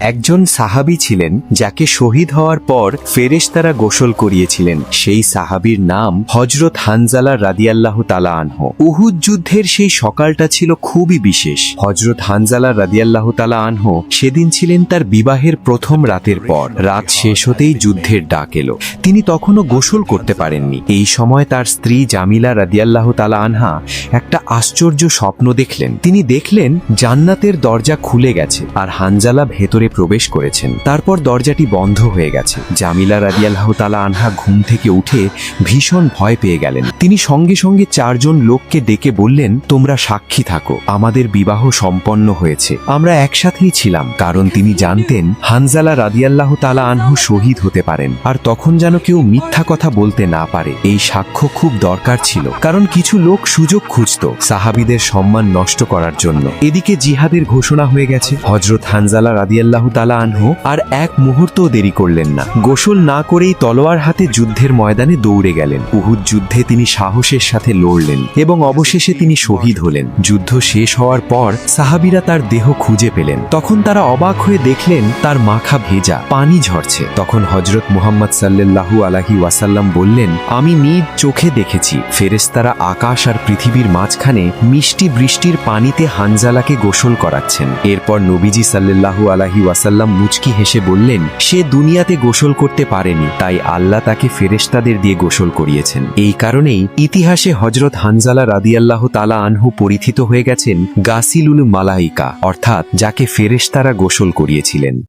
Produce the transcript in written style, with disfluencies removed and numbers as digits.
একজন সাহাবী ছিলেন যাকে শহীদ হওয়ার পর ফেরেশতারা গোসল করিয়েছিলেন। সেই সাহাবীর নাম হযরত হানজালা রাদিয়াল্লাহু তাআলা আনহু। উহুদ যুদ্ধের সেই সকালটা ছিল খুবই বিশেষ। হযরত হানজালা রাদিয়াল্লাহু তাআলা আনহু সেদিন ছিলেন তার বিবাহের প্রথম রাতের পর। রাত শেষ হতেই যুদ্ধের ডাক এলো। তিনি তখনও গোসল করতে পারেননি। এই সময় তার স্ত্রী জামিলা রাদিয়াল্লাহু তাআলা আনহা একটা আশ্চর্য স্বপ্ন দেখলেন। তিনি দেখলেন জান্নাতের দরজা খুলে গেছে আর হানজালা ভেতরে প্রবেশ করেছেন। তারপর দরজাটি বন্ধ হয়ে গেছে। জামিলা রাদিয়াল্লাহু তাআলা আনহা ঘুম থেকে উঠে ভীষণ ভয় পেয়ে গেলেন। তিনি সঙ্গে সঙ্গে 4 জন লোককে ডেকে বললেন, তোমরা সাক্ষী থাকো, আমাদের বিবাহ সম্পন্ন হয়েছে, আমরা একসাথেই ছিলাম। কারণ তিনি জানতেন হানজালা রাদিয়াল্লাহু তাআলা আনহু শহীদ হতে পারেন, আর তখন যেন কেউ মিথ্যা কথা বলতে না পারে। এই সাক্ষ্য খুব দরকার ছিল, কারণ কিছু লোক সুযোগ খুঁজত সাহাবীদের সম্মান নষ্ট করার জন্য। এদিকে জিহাদের ঘোষণা হয়ে গেছে। হযরত হানজালা রাদিয়াল্লাহু তাআলা আনহু আর এক মুহূর্তও দেরি করলেন না। গোসল না করেই তলোয়ার হাতে যুদ্ধের ময়দানে দৌড়ে গেলেন। উহুদ যুদ্ধে তিনি সাহসের সাথে লড়লেন এবং অবশেষে তিনি শহীদ হলেন। যুদ্ধ শেষ হওয়ার পর সাহাবীরা তার দেহ খুঁজে পেলেন। তখন তারা অবাক হয়ে দেখলেন তার মাথা ভেজা, পানি ঝরছে। তখন হযরত মুহাম্মদ সাল্লাল্লাহু আলাইহি ওয়াসাল্লাম বললেন, আমি নিজ চোখে দেখেছি ফেরেশতারা আকাশ আর পৃথিবীর মাঝখানে মিষ্টি বৃষ্টির পানিতে হানজালাকে গোসল করাচ্ছেন। এরপর নবীজি সাল্লাল্লাহু আলাইহি ওয়াসাল্লাম মুচকি হেসে বললেন, সে দুনিয়াতে গোসল করতে পারেনি, তাই আল্লাহ তাকে ফেরেশতাদের দিয়ে গোসল করিয়েছেন। এই কারণেই ইতিহাসে হযরত হানজালা রাদিয়াল্লাহু তাআলা আনহু পরিচিত হয়ে গেছেন গাসিলুল মালাইকা, অর্থাৎ যাকে ফেরেশতারা গোসল করিয়েছিলেন।